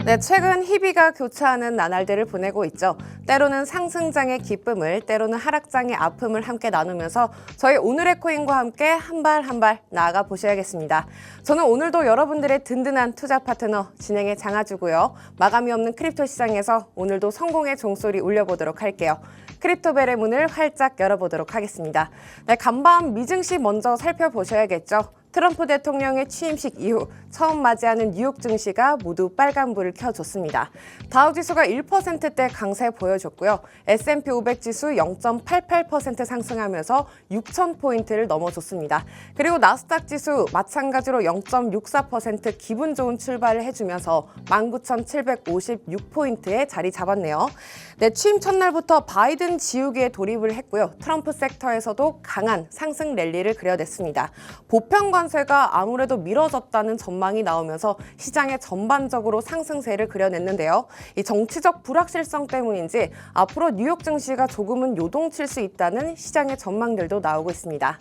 네, 최근 희비가 교차하는 나날들을 보내고 있죠. 때로는 상승장의 기쁨을, 때로는 하락장의 아픔을 함께 나누면서 저희 오늘의 코인과 함께 한 발 한 발 나아가 보셔야겠습니다. 저는 오늘도 여러분들의 든든한 투자 파트너 진행의 장아주고요. 마감이 없는 크립토 시장에서 오늘도 성공의 종소리 울려보도록 할게요. 크립토벨의 문을 활짝 열어보도록 하겠습니다. 네, 간밤 미증시 먼저 살펴보셔야겠죠. 트럼프 대통령의 취임식 이후 처음 맞이하는 뉴욕 증시가 모두 빨간불을 켜줬습니다. 다우지수가 1%대 강세 보여줬고요. S&P 500 지수 0.88% 상승하면서 6,000포인트를 넘어줬습니다. 그리고 나스닥 지수 마찬가지로 0.64% 기분 좋은 출발을 해주면서 19,756포인트에 자리 잡았네요. 네, 취임 첫날부터 바이든 지우기에 돌입을 했고요. 트럼프 섹터에서도 강한 상승 랠리를 그려냈습니다. 보편 관세가 아무래도 미뤄졌다는 전망이 나오면서 시장에 전반적으로 상승세를 그려냈는데요. 이 정치적 불확실성 때문인지 앞으로 뉴욕 증시가 조금은 요동칠 수 있다는 시장의 전망들도 나오고 있습니다.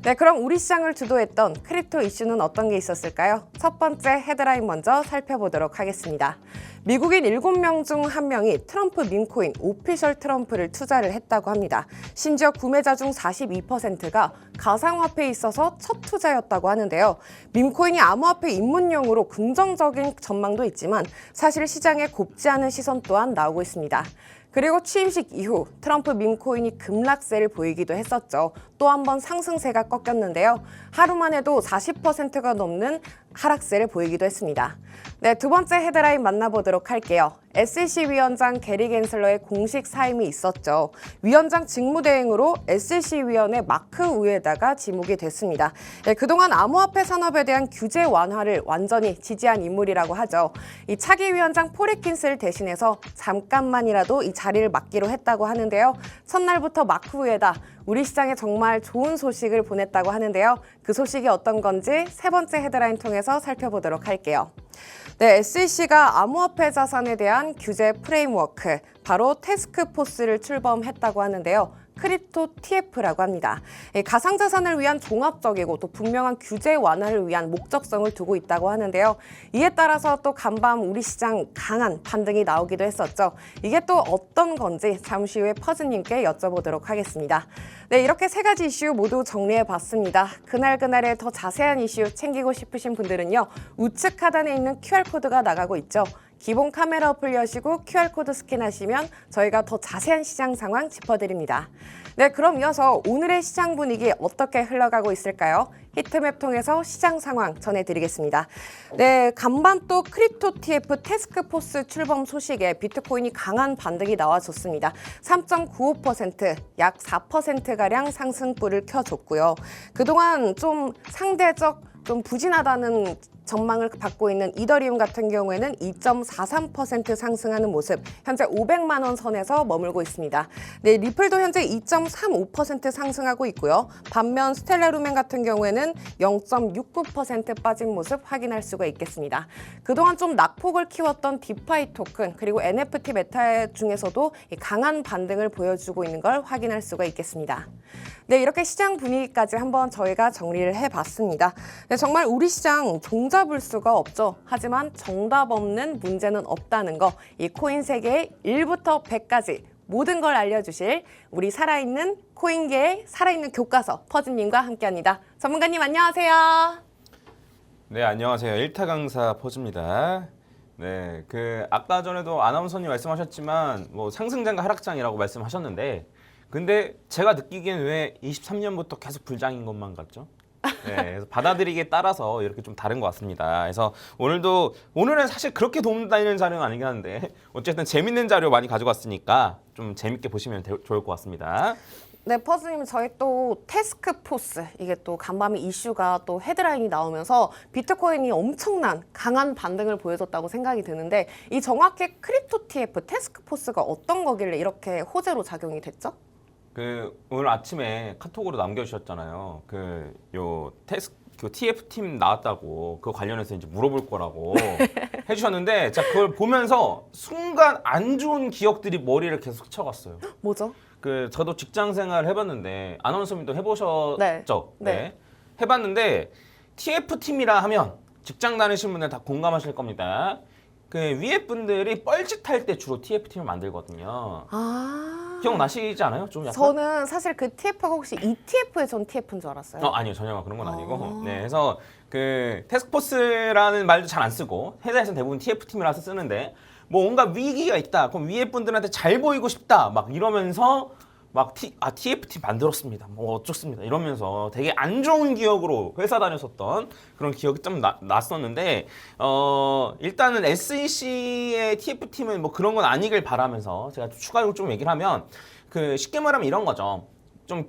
네, 그럼 우리 시장을 주도했던 크립토 이슈는 어떤 게 있었을까요? 첫 번째 헤드라인 먼저 살펴보도록 하겠습니다. 미국인 7명 중 1명이 트럼프 밈코인 오피셜 트럼프를 투자를 했다고 합니다. 심지어 구매자 중 42%가 가상화폐에 있어서 첫 투자였다고 하는데요. 밈코인이 암호화폐 입문용으로 긍정적인 전망도 있지만 사실 시장에 곱지 않은 시선 또한 나오고 있습니다. 그리고 취임식 이후 트럼프 밈코인이 급락세를 보이기도 했었죠. 또 한 번 상승세가 꺾였는데요. 하루만 해도 40%가 넘는 하락세를 보이기도 했습니다. 네, 두 번째 헤드라인 만나보도록 할게요. SEC 위원장 게리 겐슬러의 공식 사임이 있었죠. 위원장 직무대행으로 SEC 위원회 마크 우에다가 지목이 됐습니다. 네, 그동안 암호화폐 산업에 대한 규제 완화를 완전히 지지한 인물이라고 하죠. 이 차기 위원장 포레킨스를 대신해서 잠깐만이라도 이 자리를 맡기로 했다고 하는데요. 첫날부터 마크 우에다 우리 시장에 정말 좋은 소식을 보냈다고 하는데요. 그 소식이 어떤 건지 세 번째 헤드라인 통해서 살펴보도록 할게요. 네, SEC가 암호화폐 자산에 대한 규제 프레임워크, 바로 태스크포스를 출범했다고 하는데요. 크립토 TF라고 합니다. 가상자산을 위한 종합적이고 또 분명한 규제 완화를 위한 목적성을 두고 있다고 하는데요. 이에 따라서 또 간밤 우리 시장 강한 반등이 나오기도 했었죠. 이게 또 어떤 건지 잠시 후에 퍼즈님께 여쭤보도록 하겠습니다. 네, 이렇게 세 가지 이슈 모두 정리해봤습니다. 그날그날의 더 자세한 이슈 챙기고 싶으신 분들은요. 우측 하단에 있는 QR코드가 나가고 있죠. 기본 카메라 어플 여시고 QR코드 스캔하시면 저희가 더 자세한 시장 상황 짚어드립니다. 네, 그럼 이어서 오늘의 시장 분위기 어떻게 흘러가고 있을까요? 히트맵 통해서 시장 상황 전해드리겠습니다. 네, 간밤 또 크립토 TF 태스크포스 출범 소식에 비트코인이 강한 반등이 나와줬습니다. 3.95%, 약 4%가량 상승불을 켜줬고요. 그동안 좀 상대적 좀 부진하다는 전망을 받고 있는 이더리움 같은 경우에는 2.43% 상승하는 모습, 현재 500만 원 선에서 머물고 있습니다. 네, 리플도 현재 2.35% 상승하고 있고요. 반면 스텔라루멘 같은 경우에는 0.69% 빠진 모습 확인할 수가 있겠습니다. 그동안 좀 낙폭을 키웠던 디파이 토큰 그리고 NFT 메타 중에서도 강한 반등을 보여주고 있는 걸 확인할 수가 있겠습니다. 네, 이렇게 시장 분위기까지 한번 저희가 정리를 해봤습니다. 네, 정말 우리 시장 종잡을 수가 없죠. 하지만 정답 없는 문제는 없다는 거, 이 코인 세계의 1부터 100까지 모든 걸 알려주실 우리 살아있는 코인계의 살아있는 교과서 퍼즈님과 함께합니다. 전문가님 안녕하세요. 네, 안녕하세요. 1타 강사 퍼즈입니다. 네, 아까 전에도 아나운서님 말씀하셨지만 뭐 상승장과 하락장이라고 말씀하셨는데, 근데 제가 느끼기엔 왜 23년부터 계속 불장인 것만 같죠? 네, 그래서 받아들이기에 따라서 이렇게 좀 다른 것 같습니다. 그래서 오늘은 사실 그렇게 도움되는 자료는 아니긴 한데 어쨌든 재밌는 자료 많이 가져왔으니까 좀 재밌게 보시면 좋을 것 같습니다. 네, 퍼즈님 저희 또 태스크포스, 이게 또 간밤에 이슈가 또 헤드라인이 나오면서 비트코인이 엄청난 강한 반등을 보여줬다고 생각이 드는데, 이 정확히 크립토 TF 태스크포스가 어떤 거길래 이렇게 호재로 작용이 됐죠? 오늘 아침에 카톡으로 남겨주셨잖아요. TF 팀 나왔다고 그거 관련해서 이제 물어볼 거라고 해주셨는데, 자, 그걸 보면서 순간 안 좋은 기억들이 머리를 계속 스쳐갔어요. 뭐죠? 저도 직장 생활 해봤는데 아나운서님도 해보셨죠? 네. 네. 해봤는데 TF 팀이라 하면 직장 다니신 분들 다 공감하실 겁니다. 그 위에 분들이 뻘짓할 때 주로 TF팀을 만들거든요. 아. 기억나시지 않아요? 좀 약간? 저는 사실 그 TF가 혹시 ETF의 전 TF인 줄 알았어요. 아니요, 전혀 그런 건 아니고. 아. 네, 그래서 그 태스크포스라는 말도 잘 안 쓰고 회사에서는 대부분 TF팀이라서 쓰는데 뭐 뭔가 위기가 있다. 그럼 위에 분들한테 잘 보이고 싶다. 막 이러면서 막 TF팀 만들었습니다. 뭐 어쩌습니다. 이러면서 되게 안 좋은 기억으로 회사 다녔었던 그런 기억이 좀 났었는데 일단은 SEC의 TF팀은 뭐 그런 건 아니길 바라면서 제가 추가로 좀 얘기를 하면 그 쉽게 말하면 이런 거죠. 좀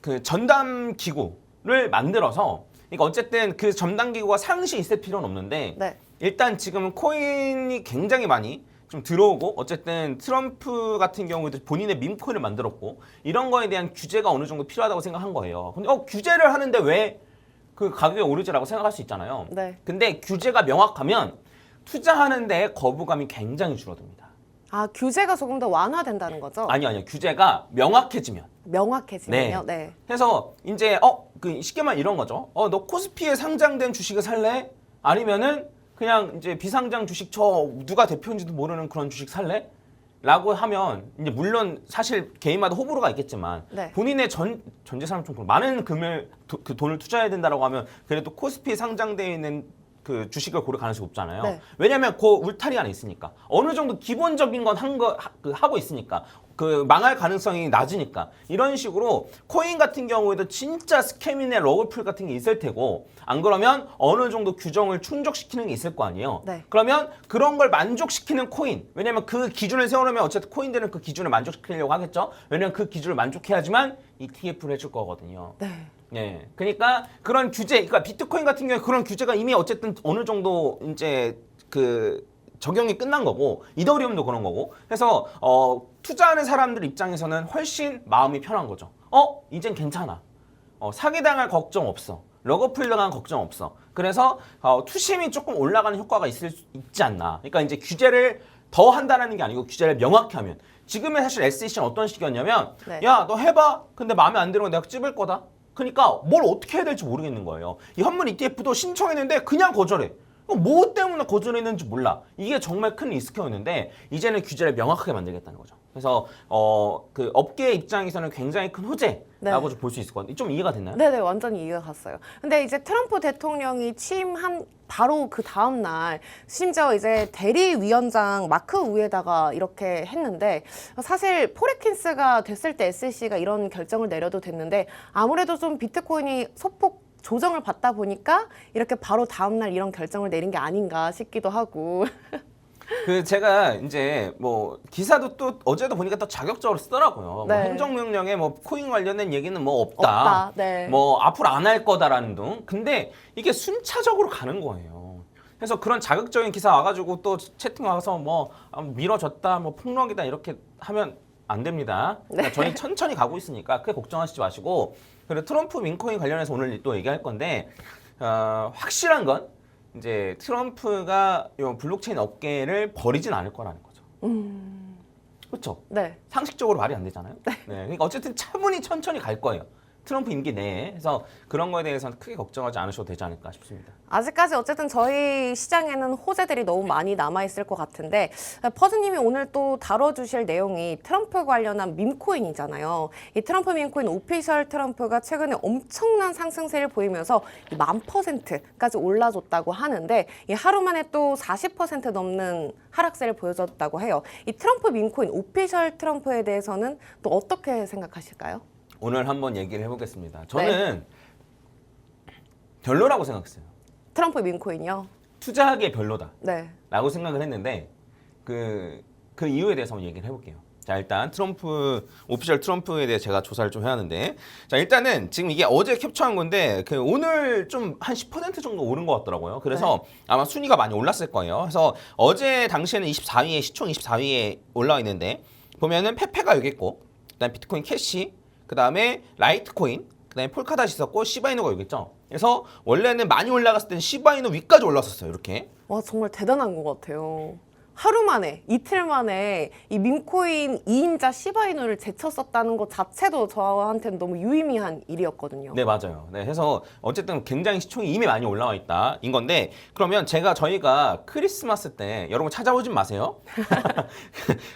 그 전담 기구를 만들어서 그러니까 어쨌든 그 전담 기구가 상시 있을 필요는 없는데 네. 일단 지금은 코인이 굉장히 많이 좀 들어오고 어쨌든 트럼프 같은 경우에도 본인의 밈코인을 만들었고 이런 거에 대한 규제가 어느 정도 필요하다고 생각한 거예요. 근데 규제를 하는데 왜 그 가격이 오르지라고 생각할 수 있잖아요. 네. 근데 규제가 명확하면 투자하는 데 거부감이 굉장히 줄어듭니다. 아, 규제가 조금 더 완화된다는 거죠? 아니요. 규제가 명확해지면. 명확해지면요? 네. 그래서 이제 그 쉽게 말하면 이런 거죠. 너 코스피에 상장된 주식을 살래? 아니면은 그냥 이제 비상장 주식 저 누가 대표인지도 모르는 그런 주식 살래? 라고 하면 이제 물론 사실 개인마다 호불호가 있겠지만 네. 본인의 전 재산을 좀 많은 그 돈을 투자해야 된다라고 하면 그래도 코스피에 상장되어 있는 그 주식을 고를 가능성이 없잖아요. 네. 왜냐하면 그 울타리 안에 있으니까 어느 정도 기본적인 건 하고 있으니까 그 망할 가능성이 낮으니까 이런 식으로 코인 같은 경우에도 진짜 스캐민의 러그풀 같은 게 있을 테고 안 그러면 어느 정도 규정을 충족시키는 게 있을 거 아니에요. 네. 그러면 그런 걸 만족시키는 코인 왜냐면 그 기준을 세워놓으면 어쨌든 코인들은 그 기준을 만족시키려고 하겠죠. 왜냐면 그 기준을 만족해야지만 ETF를 해줄 거거든요. 네. 예, 그러니까 그런 규제, 그러니까 비트코인 같은 경우에 그런 규제가 이미 어쨌든 어느 정도 이제 그 적용이 끝난 거고 이더리움도 그런 거고 그래서 투자하는 사람들 입장에서는 훨씬 마음이 편한 거죠. 이젠 괜찮아. 사기당할 걱정 없어. 러거풀 당할 걱정 없어. 그래서 투심이 조금 올라가는 효과가 있지 않나. 그러니까 이제 규제를 더 한다는 게 아니고 규제를 명확히 하면 지금의 사실 SEC는 어떤 식이었냐면 네. 야, 너 해봐. 근데 마음에 안 들면 내가 찝을 거다. 그러니까 뭘 어떻게 해야 될지 모르겠는 거예요. 이 현물 ETF도 신청했는데 그냥 거절해. 뭐 때문에 거절했는지 몰라. 이게 정말 큰 리스크였는데 이제는 규제를 명확하게 만들겠다는 거죠. 그래서 그 업계 입장에서는 굉장히 큰 호재라고 볼 수 있을 것 같아요. 좀 이해가 됐나요? 네네, 완전히 이해가 갔어요. 근데 이제 트럼프 대통령이 취임한 바로 그 다음 날 심지어 이제 대리위원장 마크 우에다가 이렇게 했는데 사실 포레킨스가 됐을 때 SEC가 이런 결정을 내려도 됐는데 아무래도 좀 비트코인이 소폭 조정을 받다 보니까 이렇게 바로 다음 날 이런 결정을 내린 게 아닌가 싶기도 하고. 그 제가 이제 뭐 기사도 또 어제도 보니까 또 자격적으로 쓰더라고요. 네. 뭐 행정명령에 뭐 코인 관련된 얘기는 뭐 없다. 네. 뭐 앞으로 안 할 거다라는 등. 근데 이게 순차적으로 가는 거예요. 그래서 그런 자극적인 기사 와가지고 또 채팅 와서 뭐 밀어줬다, 뭐 폭력이다 이렇게 하면 안 됩니다. 그러니까 저희 천천히 가고 있으니까 크게 걱정하시지 마시고. 그리고 트럼프 민코인 관련해서 오늘 또 얘기할 건데 확실한 건 이제 트럼프가 이 블록체인 업계를 버리진 않을 거라는 거죠. 그렇죠? 네. 상식적으로 말이 안 되잖아요. 네. 그러니까 어쨌든 차분히 천천히 갈 거예요. 트럼프 임기 내에. 그래서 그런 거에 대해서는 크게 걱정하지 않으셔도 되지 않을까 싶습니다. 아직까지 어쨌든 저희 시장에는 호재들이 너무 많이 남아있을 것 같은데 퍼즈님이 오늘 또 다뤄주실 내용이 트럼프 관련한 밈코인이잖아요. 이 트럼프 밈코인 오피셜 트럼프가 최근에 엄청난 상승세를 보이면서 10,000%까지 올라줬다고 하는데 이 하루 만에 또 40% 넘는 하락세를 보여줬다고 해요. 이 트럼프 밈코인 오피셜 트럼프에 대해서는 또 어떻게 생각하실까요? 오늘 한번 얘기를 해보겠습니다. 저는 별로라고 생각했어요. 트럼프 밈코인이요? 투자하기에 별로다. 네. 라고 생각을 했는데 그 이유에 대해서 한번 얘기를 해볼게요. 자, 일단 오피셜 트럼프에 대해 제가 조사를 좀 해야 하는데 자, 일단은 지금 이게 어제 캡처한 건데 그 오늘 좀 한 10% 정도 오른 것 같더라고요. 그래서 아마 순위가 많이 올랐을 거예요. 그래서 어제 당시에는 24위에 시총 24위에 올라와 있는데 보면은 페페가 여기 있고 그다음 비트코인 캐시 그다음에 라이트코인 그다음에 폴카닷이 있었고 시바이누가 여기 있죠. 그래서 원래는 많이 올라갔을 때는 시바이누 위까지 올랐었어요. 이렇게. 와, 정말 대단한 것 같아요. 하루 만에, 이틀 만에 이 밈코인 2인자 시바이누를 제쳤었다는 것 자체도 저한테는 너무 유의미한 일이었거든요. 네, 맞아요. 네, 해서 어쨌든 굉장히 시총이 이미 많이 올라와 있다. 인 건데, 그러면 저희가 크리스마스 때, 여러분 찾아오진 마세요.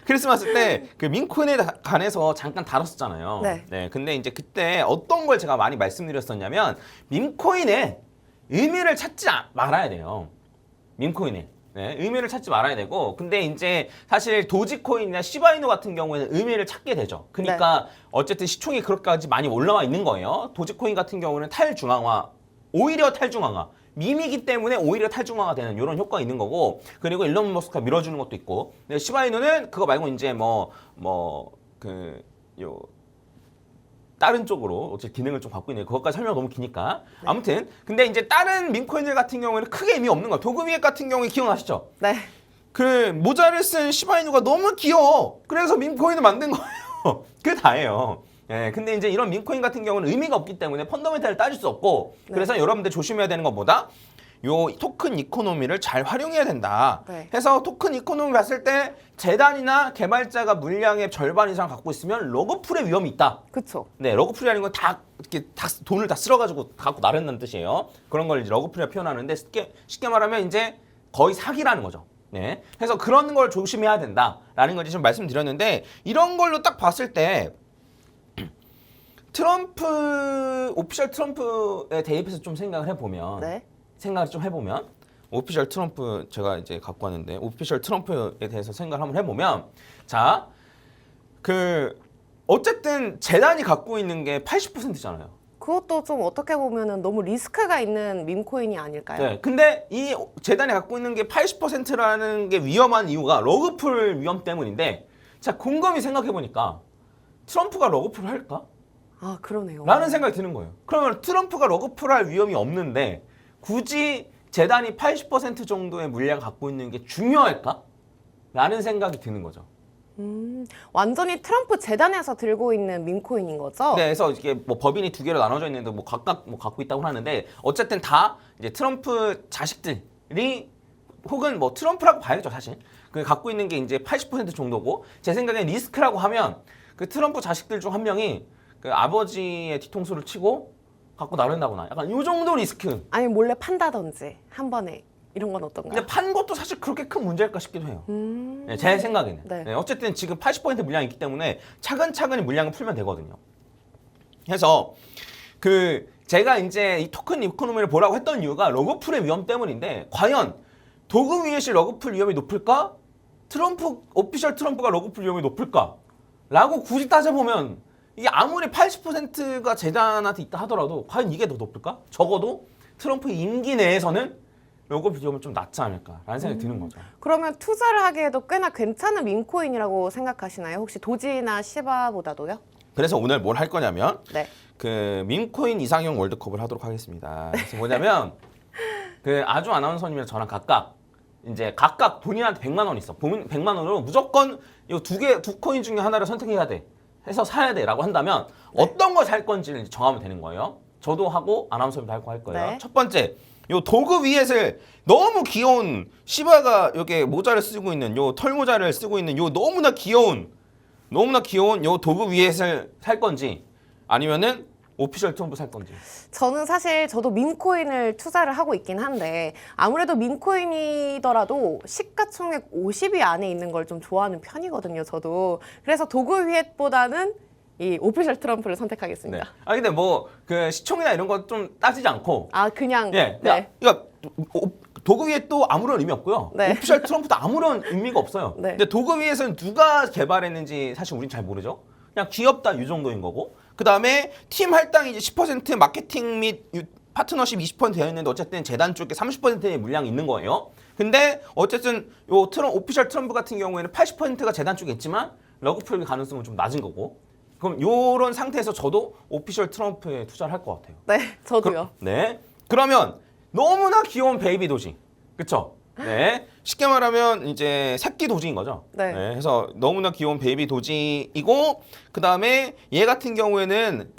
크리스마스 때 그 민코인에 관해서 잠깐 다뤘었잖아요. 네. 근데 이제 그때 어떤 걸 제가 많이 말씀드렸었냐면, 민코인의 의미를 찾지 말아야 돼요. 민코인에. 네, 의미를 찾지 말아야 되고, 근데 이제 사실 도지코인이나 시바이누 같은 경우에는 의미를 찾게 되죠. 그러니까 어쨌든 시총이 그렇게까지 많이 올라와 있는 거예요. 도지코인 같은 경우는 탈중앙화, 오히려 탈중앙화, 밈이기 때문에 오히려 탈중앙화 되는 이런 효과가 있는 거고, 그리고 일론 머스크가 밀어주는 것도 있고, 근데 시바이누는 그거 말고 이제 다른 쪽으로 어쨌든 기능을 좀 갖고 있는 그것까지 설명 너무 기니까. 아무튼 근데 이제 다른 민코인들 같은 경우에는 크게 의미 없는 거야. 도그위엣 같은 경우에 기억나시죠? 네. 그 모자를 쓴 시바이누가 너무 귀여워. 그래서 민코인을 만든 거예요. 그게 다예요. 예, 근데 이제 이런 민코인 같은 경우는 의미가 없기 때문에 펀더멘탈을 따질 수 없고, 그래서 여러분들 조심해야 되는 것보다 요 토큰 이코노미를 잘 활용해야 된다. 네. 해서 토큰 이코노미 봤을 때 재단이나 개발자가 물량의 절반 이상 갖고 있으면 러그풀의 위험이 있다. 그쵸. 네, 러그풀이라는 건 다 이렇게 다 돈을 다 쓸어가지고 갖고 나른다는 뜻이에요. 그런 걸 이제 러그풀이라 표현하는데 쉽게 말하면 이제 거의 사기라는 거죠. 네, 그래서 그런 걸 조심해야 된다라는 걸 좀 말씀드렸는데, 이런 걸로 딱 봤을 때 오피셜 트럼프에 대입해서 좀 생각을 해보면. 네. 오피셜 트럼프 제가 이제 갖고 왔는데, 오피셜 트럼프에 대해서 생각을 한번 해보면, 자, 어쨌든 재단이 갖고 있는 게 80%잖아요. 그것도 좀 어떻게 보면은 너무 리스크가 있는 밈코인이 아닐까요? 네, 근데 이 재단이 갖고 있는 게 80%라는 게 위험한 이유가 러그풀 위험 때문인데, 자, 곰곰이 생각해보니까 트럼프가 러그풀을 할까? 아, 그러네요. 라는 생각이 드는 거예요. 그러면 트럼프가 러그풀 할 위험이 없는데 굳이 재단이 80% 정도의 물량을 갖고 있는 게 중요할까? 라는 생각이 드는 거죠. 완전히 트럼프 재단에서 들고 있는 밈코인인 거죠? 네, 그래서 이게 뭐 법인이 두 개로 나눠져 있는데 뭐 각각 뭐 갖고 있다고 하는데, 어쨌든 다 이제 트럼프 자식들이, 혹은 뭐 트럼프라고 봐야죠, 사실. 그 갖고 있는 게 이제 80% 정도고, 제 생각엔 리스크라고 하면 그 트럼프 자식들 중 한 명이 그 아버지의 뒤통수를 치고 갖고 나른다거나, 약간 이 정도 리스크. 아니 몰래 판다든지 한 번에 이런 건 어떤가요? 근데 판 것도 사실 그렇게 큰 문제일까 싶기도 해요. 네, 제 생각에는. 네. 네, 어쨌든 지금 80% 물량이 있기 때문에 차근차근히 물량을 풀면 되거든요. 그래서 제가 이제 이 토큰 이코노미를 보라고 했던 이유가 러그풀의 위험 때문인데, 과연 도그위엣이 러그풀 위험이 높을까? 오피셜 트럼프가 러그풀 위험이 높을까? 라고 굳이 따져보면, 이게 아무리 80%가 재단한테 있다 하더라도 과연 이게 더 높을까? 적어도 트럼프 임기 내에서는 러그풀 위험은 좀 낮지 않을까라는 생각이 드는 거죠. 그러면 투자를 하기에도 꽤나 괜찮은 밈코인이라고 생각하시나요? 혹시 도지나 시바보다도요? 그래서 오늘 뭘 할 거냐면, 네. 그 밈코인 이상형 월드컵을 하도록 하겠습니다. 그래서 뭐냐면 그 아주 아나운서님이랑 저랑 각각 본인한테 100만 원 있어. 100만 원으로 무조건 이 두 코인 중에 하나를 선택해야 돼. 해서 사야 돼라고 한다면 어떤 걸 살 건지를 정하면 되는 거예요. 저도 하고 아나운서님도 할 거예요. 네. 첫 번째, 요 도그위엣을 너무 귀여운 시바가 여기 모자를 쓰고 있는 요 털 모자를 쓰고 있는 요 너무나 귀여운 요 도그위엣을 살 건지, 아니면은 오피셜 트럼프 살 건지. 저는 사실 저도 밈코인을 투자를 하고 있긴 한데, 아무래도 밈코인이더라도 시가총액 50위 안에 있는 걸 좀 좋아하는 편이거든요, 저도. 그래서 도그위엣보다는 이 오피셜 트럼프를 선택하겠습니다. 네. 아 근데 뭐 그 시총이나 이런 거 좀 따지지 않고, 아, 그냥. 예, 네. 그러니까 도그위엣도 아무런 의미 없고요. 네. 오피셜 트럼프도 아무런 의미가 없어요. 네. 근데 도그위엣은 누가 개발했는지 사실 우린 잘 모르죠. 그냥 귀엽다 이 정도인 거고. 그 다음에 팀 할당이 이제 10% 마케팅 및 파트너십 20% 되어 있는데, 어쨌든 재단 쪽에 30%의 물량이 있는 거예요. 근데 어쨌든 요 오피셜 트럼프 같은 경우에는 80%가 재단 쪽에 있지만 러그풀 가능성은 좀 낮은 거고. 그럼 요런 상태에서 저도 오피셜 트럼프에 투자를 할 것 같아요. 네, 저도요. 네. 그러면 너무나 귀여운 베이비 도지. 그쵸? 네. 쉽게 말하면 이제 새끼 도지인 거죠. 네. 그래서 너무나 귀여운 베이비 도지이고, 그 다음에 얘 같은 경우에는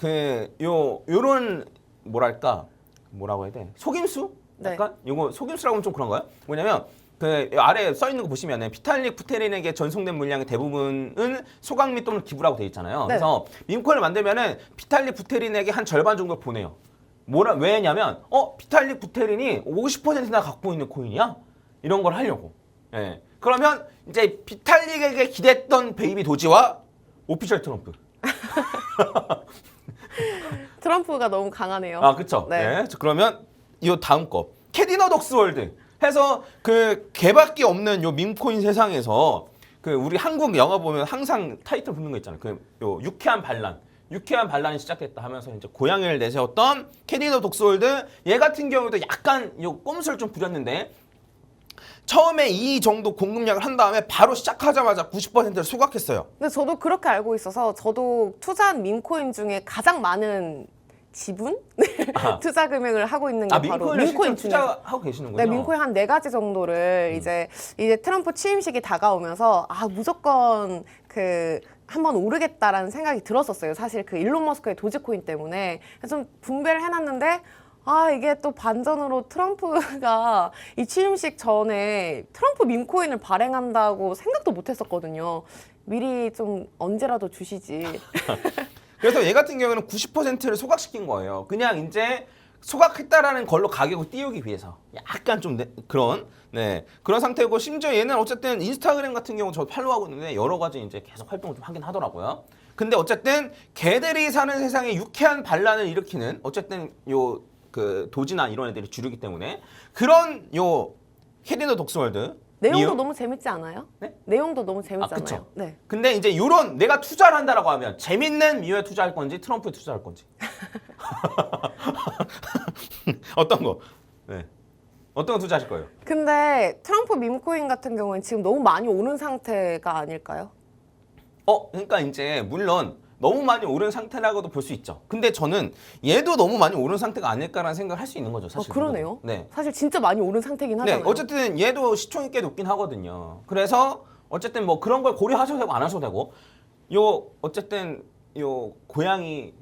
요런 뭐라고 해야 돼? 속임수? 네. 약간? 요거 속임수라고 하면 좀 그런가요? 뭐냐면 그 아래 써 있는 거 보시면은 비탈릭 부테린에게 전송된 물량의 대부분은 소각 및 또는 기부라고 돼 있잖아요. 네. 그래서 밈코인을 만들면은 비탈릭 부테린에게 한 절반 정도 보내요. 왜냐면 비탈릭 부테린이 50%나 갖고 있는 코인이야? 이런 걸 하려고. 예. 그러면 이제 비탈릭에게 기댔던 베이비 도지와 오피셜 트럼프. 트럼프가 너무 강하네요. 아, 그쵸. 네. 네. 그러면 이 다음 거. 캐디너 덕스월드 해서 그 개밖에 없는 요 밈코인 세상에서 그 우리 한국 영화 보면 항상 타이틀 붙는 거 있잖아요. 그 요 유쾌한 반란. 유쾌한 반란이 시작됐다 하면서 이제 고양이를 내세웠던 캐디너 덕스월드 얘 같은 경우도 약간 요 꼼수를 좀 부렸는데 처음에 이 정도 공급량을 한 다음에 바로 시작하자마자 90%를 소각했어요. 근데 저도 그렇게 알고 있어서 저도 투자한 밈코인 중에 가장 많은 지분? 투자 금액을 하고 있는 게 바로 밈코인을 밈코인 실제로 중에서. 투자하고 계시는군요. 네, 밈코인 한 4가지 정도를 이제 트럼프 취임식이 다가오면서 무조건 한번 오르겠다라는 생각이 들었었어요. 사실 그 일론 머스크의 도지코인 때문에 좀 분배를 해놨는데 이게 또 반전으로 트럼프가 이 취임식 전에 트럼프 밈코인을 발행한다고 생각도 못했었거든요. 미리 좀 언제라도 주시지. 그래서 얘 같은 경우는 90%를 소각시킨 거예요. 그냥 이제 소각했다라는 걸로 가격을 띄우기 위해서 약간 좀 그런 상태고 심지어 얘는 어쨌든 인스타그램 같은 경우 저 팔로우하고 있는데 여러 가지 이제 계속 활동을 좀 하긴 하더라고요. 근데 어쨌든 개들이 사는 세상에 유쾌한 반란을 일으키는 어쨌든 요 그 도지나 이런 애들이 주류기 때문에 그런 요 캐디너 덕스월드 내용도 너무 재밌지 않아요? 네? 내용도 너무 재밌잖아요. 그쵸. 네. 근데 이제 요런 내가 투자를 한다라고 하면 재밌는 미우에 투자할 건지 트럼프에 투자할 건지 어떤 거? 네. 어떤 거 투자하실 거예요? 근데 트럼프 밈코인 같은 경우는 지금 너무 많이 오른 상태가 아닐까요? 그러니까 이제 물론 너무 많이 오른 상태라고도 볼 수 있죠. 근데 저는 얘도 너무 많이 오른 상태가 아닐까라는 생각을 할 수 있는 거죠, 사실. 그러네요. 네. 사실 진짜 많이 오른 상태긴 하잖아요. 네, 어쨌든 얘도 시총이 꽤 높긴 하거든요. 그래서 어쨌든 뭐 그런 걸 고려하셔도 되고 안 하셔도 되고 어쨌든 고양이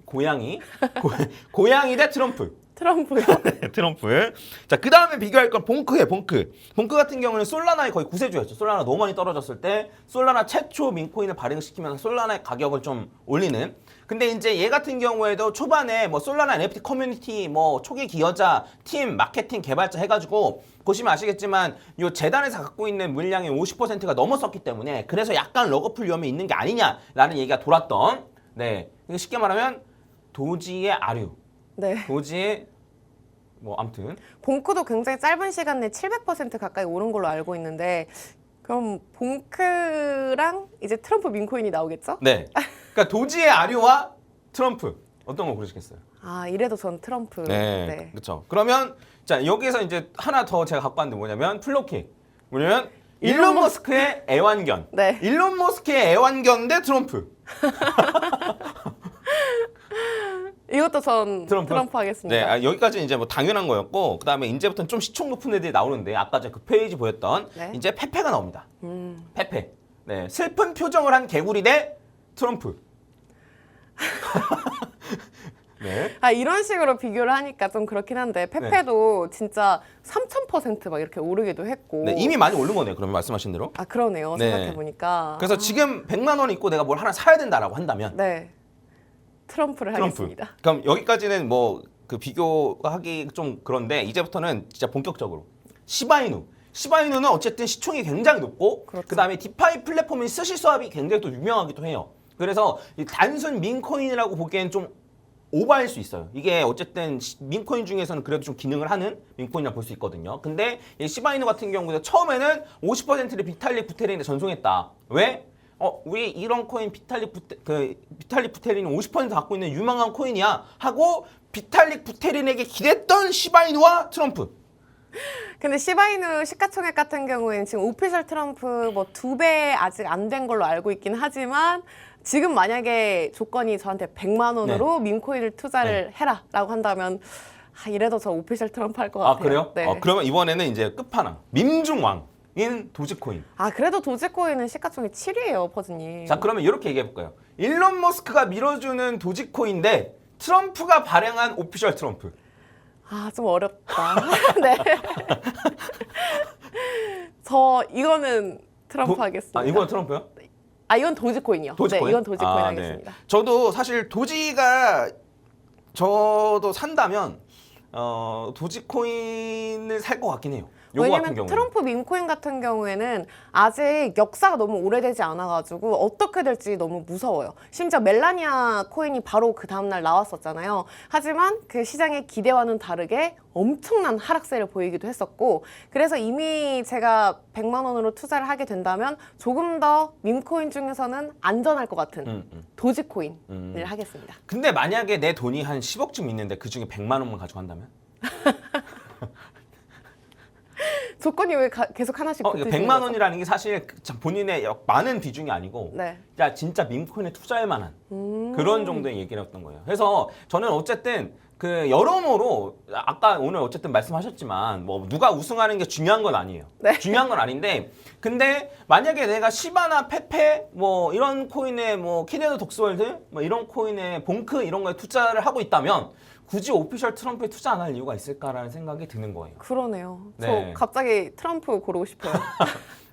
대 트럼프. 트럼프요. 네, 트럼프. 자, 그 다음에 비교할 건 봉크예요, 봉크. 봉크 같은 경우는 솔라나의 거의 구세주였죠. 솔라나 너무 많이 떨어졌을 때 솔라나 최초 민코인을 발행시키면서 솔라나의 가격을 좀 올리는. 근데 이제 얘 같은 경우에도 초반에 뭐 솔라나 NFT 커뮤니티, 뭐 초기 기여자, 팀, 마케팅, 개발자 해가지고 보시면 아시겠지만 요 재단에서 갖고 있는 물량의 50%가 넘었었기 때문에 그래서 약간 러거풀 위험이 있는 게 아니냐라는 얘기가 돌았던. 네, 쉽게 말하면 도지의 아류. 네. 도지의 뭐 아무튼 봉크도 굉장히 짧은 시간 내에 700% 가까이 오른 걸로 알고 있는데 그럼 봉크랑 이제 트럼프 밈코인이 나오겠죠? 네. 그러니까 도지의 아류와 트럼프 어떤 거 고르시겠어요? 이래도 전 트럼프. 네. 그렇죠. 그러면 자, 여기서 이제 하나 더 제가 갖고 왔는데 뭐냐면 플로킥. 뭐냐면 일론 머스크의 애완견. 네. 일론 머스크의 애완견 대 트럼프. 이것도 전 트럼프 하겠습니다. 네, 여기까지는 이제 뭐 당연한 거였고 그다음에 이제부터는 좀 시총 높은 애들이 나오는데 아까 그 페이지 보였던 네. 이제 페페가 나옵니다. 페페. 네, 슬픈 표정을 한 개구리 대 트럼프. 네. 이런 식으로 비교를 하니까 좀 그렇긴 한데 페페도 진짜 3000% 막 이렇게 오르기도 했고. 네, 이미 많이 오른 거네요. 그러면 말씀하신 대로. 그러네요. 네. 생각해보니까. 그래서 지금 100만 원 있고 내가 뭘 하나 사야 된다라고 한다면 네. 트럼프를 하겠습니다. 그럼 여기까지는 뭐 그 비교하기 좀 그런데 이제부터는 진짜 본격적으로 시바이누. 시바이누는 어쨌든 시총이 굉장히 높고 그렇죠. 그다음에 디파이 플랫폼인 스시 수압이 굉장히 또 유명하기도 해요. 그래서 이 단순 민코인이라고 보기엔 좀 오버할 수 있어요. 이게 어쨌든 민코인 중에서는 그래도 좀 기능을 하는 민코인이라고 볼 수 있거든요. 근데 이 시바이누 같은 경우는 처음에는 50%를 비탈릭 부테린에 전송했다. 왜? 우리 이런 코인 비탈릭 부테린이 50% 갖고 있는 유망한 코인이야 하고 비탈릭 부테린에게 기댔던 시바이누와 트럼프. 근데 시바이누 시가총액 같은 경우에는 지금 오피셜 트럼프 뭐 2배 아직 안 된 걸로 알고 있긴 하지만 지금 만약에 조건이 저한테 100만 원으로 밈코인을 투자를 해라라고 한다면 이래도 저 오피셜 트럼프 할 것 같아요. 그래요? 네. 그러면 이번에는 이제 끝판왕 민중왕인 도지코인. 그래도 도지코인은 시가총액 7위예요, 퍼즈님. 자, 그러면 이렇게 얘기해 볼까요? 일론 머스크가 밀어주는 도지코인 대 트럼프가 발행한 오피셜 트럼프. 아, 좀 어렵다. 네. 저 이거는 트럼프 하겠습니다. 아, 이건 트럼프요? 아, 이건 도지코인이요. 도지코인? 네, 이건 도지코인 아, 하겠습니다. 네. 저도 사실 도지가 저도 산다면 도지코인을 살 것 같긴 해요. 요거 같은 왜냐면 경우. 트럼프 밈코인 같은 경우에는 아직 역사가 너무 오래되지 않아가지고 어떻게 될지 너무 무서워요. 심지어 멜라니아 코인이 바로 그 다음날 나왔었잖아요. 하지만 그 시장의 기대와는 다르게 엄청난 하락세를 보이기도 했었고, 그래서 이미 제가 100만 원으로 투자를 하게 된다면 조금 더 밈코인 중에서는 안전할 것 같은 도지코인을 하겠습니다. 근데 만약에 내 돈이 한 10억쯤 있는데 그 중에 100만 원만 가져간다면? 조건이 왜 계속 하나씩 그러니까 붙으시는 100만 거죠? 원이라는 게 사실 본인의 많은 비중이 아니고 네. 야 진짜 밈코인에 투자할 만한 그런 정도의 얘기를 했던 거예요. 그래서 저는 어쨌든 그 여러모로 아까 오늘 어쨌든 말씀하셨지만 뭐 누가 우승하는 게 중요한 건 아니에요. 네. 중요한 건 아닌데 근데 만약에 내가 시바나 페페 뭐 이런 코인에 뭐 키네드 독스월드 뭐 이런 코인에 봉크 이런 거에 투자를 하고 있다면 굳이 오피셜 트럼프에 투자 안 할 이유가 있을까라는 생각이 드는 거예요. 그러네요. 네. 저 갑자기 트럼프 고르고 싶어요.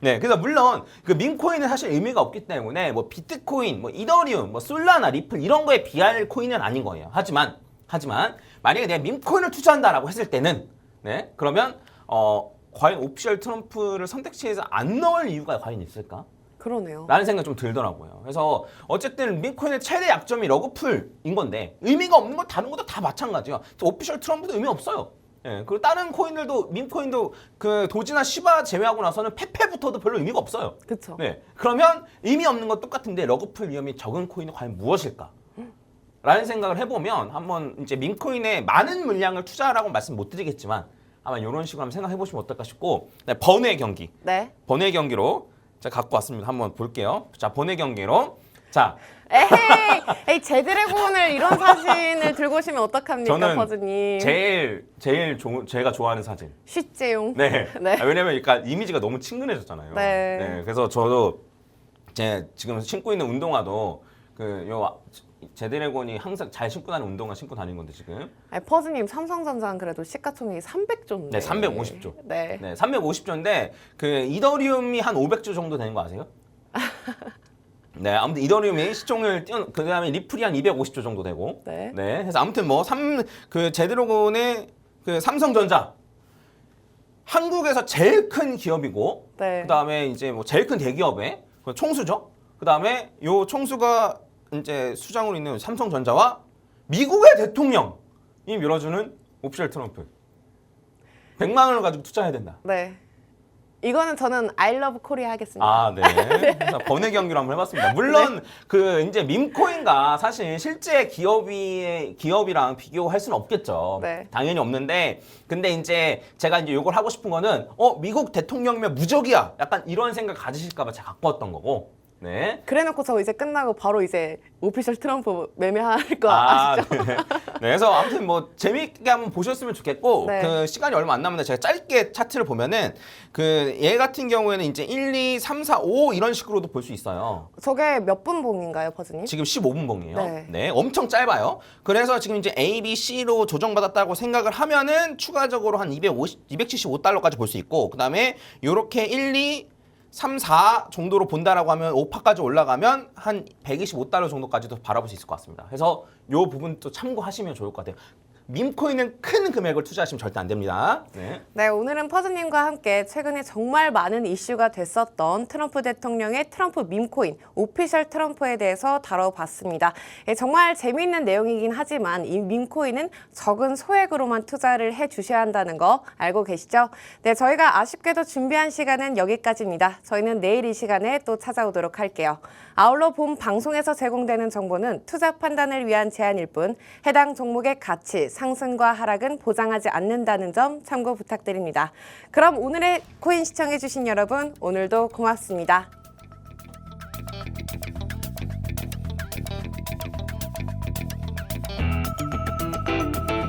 네, 그래서 물론 그 밈코인은 사실 의미가 없기 때문에 뭐 비트코인, 뭐 이더리움, 뭐 솔라나, 리플 이런 거에 비할 코인은 아닌 거예요. 하지만 만약에 내가 밈코인을 투자한다라고 했을 때는 네, 그러면 과연 오피셜 트럼프를 선택지에서 안 넣을 이유가 과연 있을까? 그러네요. 라는 생각이 좀 들더라고요. 그래서 어쨌든 밈코인의 최대 약점이 러그풀인 건데 의미가 없는 건 다른 것도 다 마찬가지예요. 오피셜 트럼프도 의미 없어요. 예, 그리고 다른 코인들도 밈코인도 그 도지나 시바 제외하고 나서는 페페부터도 별로 의미가 없어요. 그렇죠. 네, 그러면 의미 없는 건 똑같은데 러그풀 위험이 적은 코인은 과연 무엇일까? 라는 생각을 해보면 한번 이제 밈코인에 많은 물량을 투자하라고 말씀 못 드리겠지만 아마 이런 식으로 한번 생각해 보시면 어떨까 싶고 네, 번외 경기. 네. 번외 경기로 제가 갖고 왔습니다. 한번 볼게요. 자, 번외 경기로. 자, 에이, 제드래곤을 이런 사진을 들고 오시면 어떡합니까, 저는 퍼즈님? 제가 좋아하는 사진. 쉿제용. 네. 네. 왜냐면 그러니까 이미지가 너무 친근해졌잖아요. 네. 그래서 저도 제 지금 신고 있는 운동화도 제드래곤이 항상 잘 신고 다니는 운동화 신고 다니는 건데 지금. 아니, 퍼즈님 삼성전자는 그래도 시가총액이 300조인데. 네, 350조. 네. 네, 350조인데 그 이더리움이 한 500조 정도 되는 거 아세요? 네, 아무튼 이더리움이 시총을 그다음에 리플이 한 250조 정도 되고. 네. 그래서 아무튼 뭐 그 제드래곤의 그 삼성전자 한국에서 제일 큰 기업이고 네. 그다음에 이제 뭐 제일 큰 대기업의 그 총수죠. 그다음에 요 총수가 이제 수장으로 있는 삼성전자와 미국의 대통령이 밀어주는 오피셜 트럼프. 100만 원을 가지고 투자해야 된다. 네. 이거는 저는 I love Korea 하겠습니다. 아, 네. 그래서 번외 경기로 한번 해봤습니다. 물론 그 이제 밈코인과 사실 실제 기업이랑 비교할 수는 없겠죠. 네. 당연히 없는데, 근데 이제 제가 이제 요걸 하고 싶은 거는 미국 대통령이면 무적이야. 약간 이런 생각 가지실까봐 제가 갖고 왔던 거고. 네. 그래놓고 저 이제 끝나고 바로 이제 오피셜 트럼프 매매할 거 아시죠? 네. 네. 그래서 아무튼 뭐 재미있게 한번 보셨으면 좋겠고 네. 그 시간이 얼마 안 남는데 제가 짧게 차트를 보면은 그 얘 같은 경우에는 이제 1, 2, 3, 4, 5 이런 식으로도 볼 수 있어요. 저게 몇 분 봉인가요, 퍼즈님? 지금 15분 봉이에요. 네. 네, 엄청 짧아요. 그래서 지금 이제 A, B, C로 조정받았다고 생각을 하면은 추가적으로 한 275달러까지 볼 수 있고 그다음에 요렇게 1, 2 3, 4 정도로 본다라고 하면 5파까지 올라가면 한 125달러 정도까지도 바라볼 수 있을 것 같습니다. 그래서 요 부분도 참고하시면 좋을 것 같아요. 밈코인은 큰 금액을 투자하시면 절대 안 됩니다. 네. 네, 오늘은 퍼즈님과 함께 최근에 정말 많은 이슈가 됐었던 트럼프 대통령의 트럼프 밈코인, 오피셜 트럼프에 대해서 다뤄봤습니다. 예, 정말 재미있는 내용이긴 하지만 이 밈코인은 적은 소액으로만 투자를 해주셔야 한다는 거 알고 계시죠? 네, 저희가 아쉽게도 준비한 시간은 여기까지입니다. 저희는 내일 이 시간에 또 찾아오도록 할게요. 아울러 본 방송에서 제공되는 정보는 투자 판단을 위한 제안일 뿐 해당 종목의 가치, 상승과 하락은 보장하지 않는다는 점 참고 부탁드립니다. 그럼 오늘의 코인 시청해주신 여러분, 오늘도 고맙습니다.